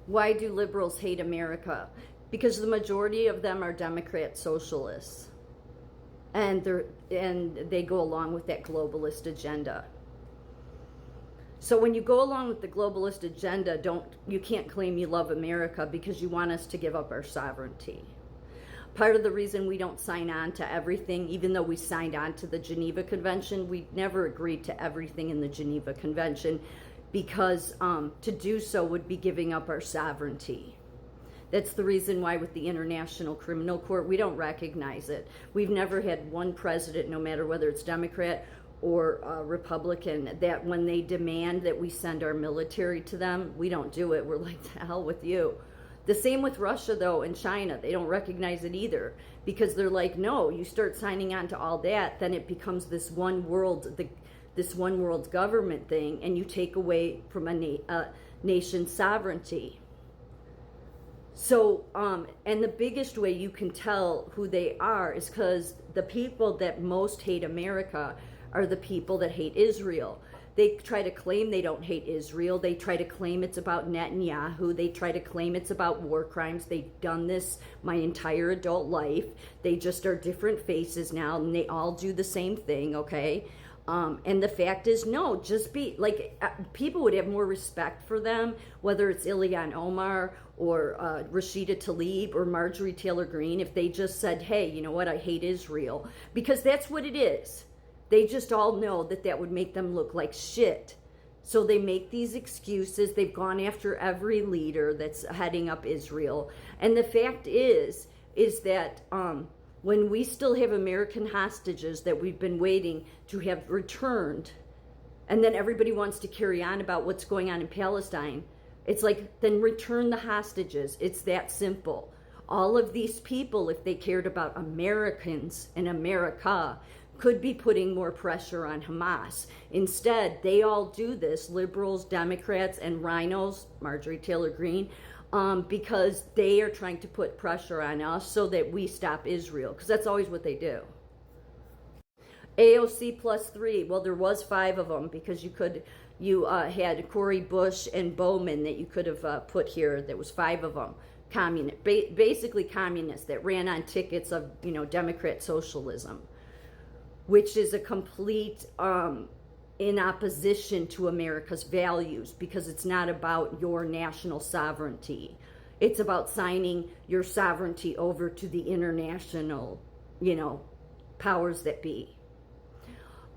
Why do liberals hate America? Because the majority of them are Democrat socialists, and they go along with that globalist agenda. So when you go along with the globalist agenda, you can't claim you love America because you want us to give up our sovereignty. Part of the reason we don't sign on to everything, even though we signed on to the Geneva Convention, we never agreed to everything in the Geneva Convention because to do so would be giving up our sovereignty. That's the reason why with the International Criminal Court, we don't recognize it. We've never had one president, no matter whether it's Democrat or Republican, that when they demand that we send our military to them, we don't do it. We're like, the hell with you. The same with Russia, though, and China. They don't recognize it either because they're like, no, you start signing on to all that, then it becomes this one world, this one world government thing, and you take away from a nation's sovereignty. So, and the biggest way you can tell who they are is because the people that most hate America are the people that hate Israel. They try to claim they don't hate Israel. They try to claim it's about Netanyahu. They try to claim it's about war crimes. They've done this my entire adult life. They just are different faces now, and they all do the same thing, okay? And the fact is, no, just be, like, people would have more respect for them, whether it's Ilhan Omar or Rashida Tlaib or Marjorie Taylor Greene, if they just said, hey, you know what, I hate Israel. Because that's what it is. They just all know that that would make them look like shit. So they make these excuses. They've gone after every leader that's heading up Israel. And the fact is that when we still have American hostages that we've been waiting to have returned, and then everybody wants to carry on about what's going on in Palestine, it's like, then return the hostages. It's that simple. All of these people, if they cared about Americans and America, could be putting more pressure on Hamas. Instead, they all do this, liberals, Democrats, and rhinos, Marjorie Taylor Greene, because they are trying to put pressure on us so that we stop Israel, because that's always what they do. AOC plus 3, well, there was 5 of them because you had Cori Bush and Bowman that you could have put here. There was 5 of them, basically communists that ran on tickets of, Democrat socialism, which is a complete in opposition to America's values, because it's not about your national sovereignty. It's about signing your sovereignty over to the international, powers that be.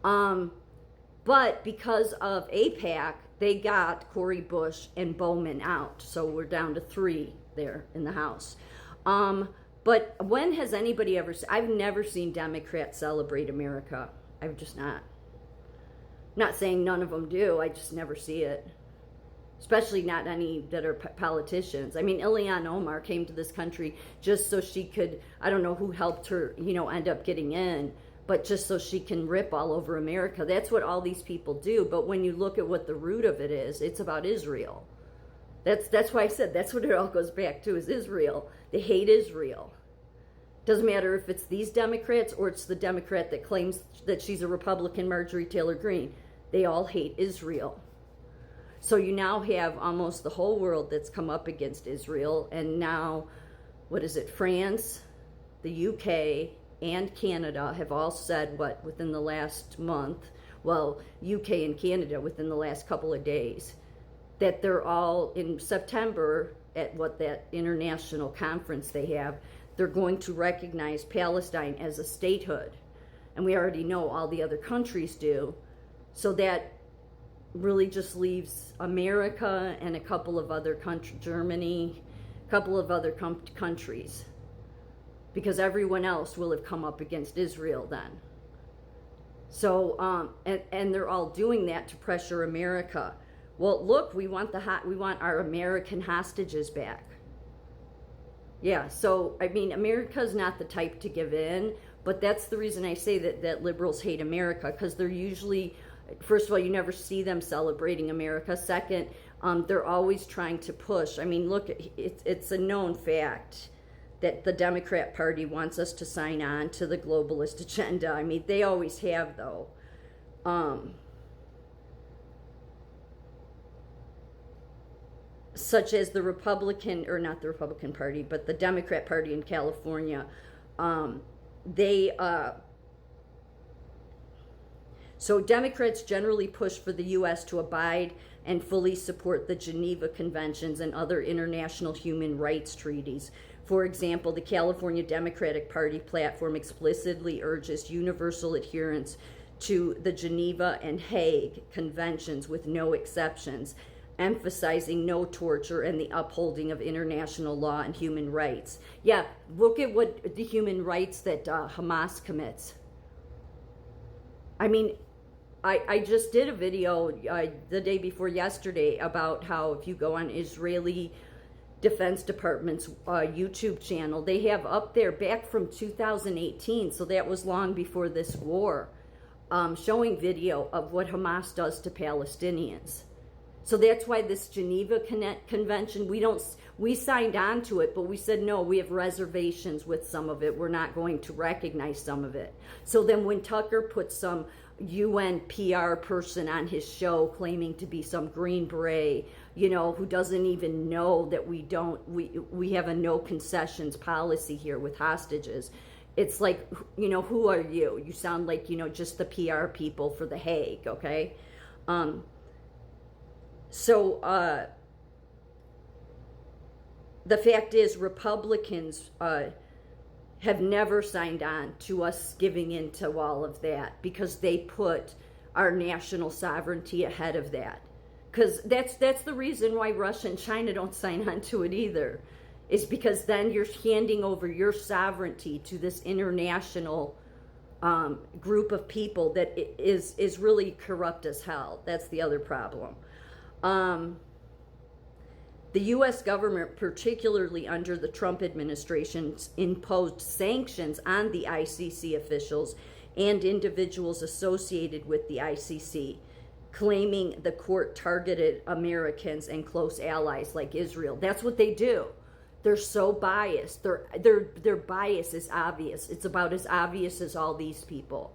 But because of AIPAC, they got Cori Bush and Bowman out. So we're down to 3 there in the House. But when has anybody ever, I've never seen Democrats celebrate America. I've just not. Not saying none of them do, I just never see it. Especially not any that are politicians. I mean, Ilhan Omar came to this country just so she could, I don't know who helped her, end up getting in, but just so she can rip all over America. That's what all these people do. But when you look at what the root of it is, it's about Israel. That's why I said that's what it all goes back to, is Israel. They hate Israel. Doesn't matter if it's these Democrats or it's the Democrat that claims that she's a Republican, Marjorie Taylor Greene. They all hate Israel. So you now have almost the whole world that's come up against Israel. And now, France, the UK, and Canada have all said, within the last month, well, UK and Canada within the last couple of days, that they're all in September at that international conference they have, they're going to recognize Palestine as a statehood. And we already know all the other countries do. So that really just leaves America and a couple of other countries, Germany, a couple of other countries. Because everyone else will have come up against Israel then. So, and they're all doing that to pressure America. Well, look, we want our American hostages back. Yeah, so, I mean, America's not the type to give in, but that's the reason I say that liberals hate America, because they're usually, first of all, you never see them celebrating America. Second, they're always trying to push. I mean, look, it's a known fact that the Democrat Party wants us to sign on to the globalist agenda. I mean, they always have, though. such as the Republican, or not the Republican Party, but the Democrat Party in California, they so Democrats generally push for the U.S. to abide and fully support the Geneva Conventions and other international human rights treaties. For example, the California Democratic Party platform explicitly urges universal adherence to the Geneva and Hague Conventions with no exceptions, emphasizing no torture and the upholding of international law and human rights. Yeah, look at what the human rights that Hamas commits. I mean, I just did a video the day before yesterday about how if you go on Israeli Defense Department's YouTube channel, they have up there back from 2018, so that was long before this war, showing video of what Hamas does to Palestinians. So that's why this Geneva Convention, we signed on to it, but we said, no, we have reservations with some of it. We're not going to recognize some of it. So then when Tucker put some UN PR person on his show claiming to be some Green Beret, you know, who doesn't even know that we have a no concessions policy here with hostages. It's like, you know, who are you? You sound like, you know, just the PR people for The Hague, okay? So the fact is, Republicans have never signed on to us giving in to all of that because they put our national sovereignty ahead of that. Because that's the reason why Russia and China don't sign on to it either, is because then you're handing over your sovereignty to this international group of people that is really corrupt as hell. That's the other problem. The U.S. government, particularly under the Trump administration, imposed sanctions on the ICC officials and individuals associated with the ICC, claiming the court targeted Americans and close allies like Israel. That's what they do. They're so biased. Their bias is obvious. It's about as obvious as all these people.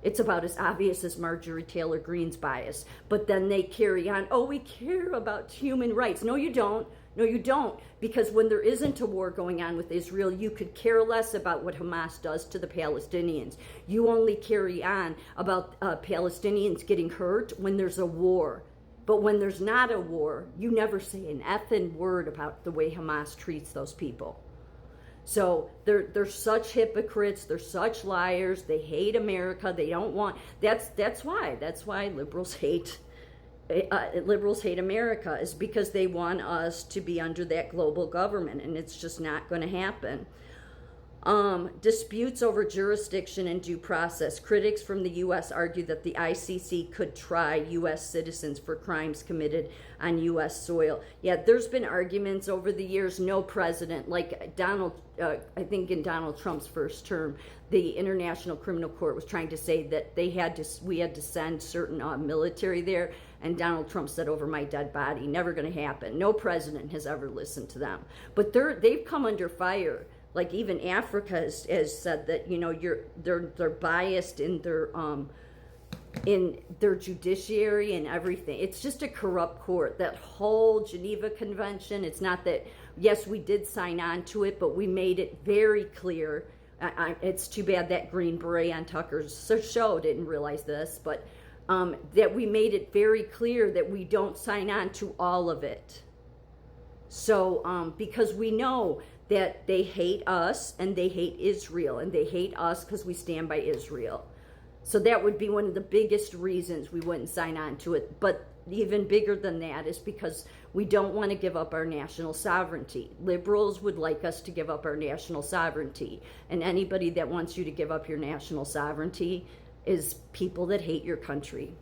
It's about as obvious as Marjorie Taylor Greene's bias. But then they carry on, oh, we care about human rights. No, you don't. No, you don't. Because when there isn't a war going on with Israel, you could care less about what Hamas does to the Palestinians. You only carry on about Palestinians getting hurt when there's a war. But when there's not a war, you never say an effing word about the way Hamas treats those people. So they're such hypocrites. They're such liars. They hate America. They don't want. That's why liberals hate America, is because they want us to be under that global government, and it's just not going to happen. Disputes over jurisdiction and due process. Critics from the U.S. argue that the ICC could try U.S. citizens for crimes committed on U.S. soil. Yeah, there's been arguments over the years. No president, like Donald, I think in Donald Trump's first term, the International Criminal Court was trying to say that we had to send certain military there, and Donald Trump said, over my dead body. Never going to happen. No president has ever listened to them. But they've come under fire. Like even Africa has said that, you know, they're biased in their judiciary and everything. It's just a corrupt court. That whole Geneva Convention. It's not that, yes, we did sign on to it, but we made it very clear. It's too bad that Green Beret on Tucker's show didn't realize this, but that we made it very clear that we don't sign on to all of it. So because we know that they hate us and they hate Israel, and they hate us because we stand by Israel. So that would be one of the biggest reasons we wouldn't sign on to it. But even bigger than that is because we don't want to give up our national sovereignty. Liberals would like us to give up our national sovereignty. And anybody that wants you to give up your national sovereignty is people that hate your country.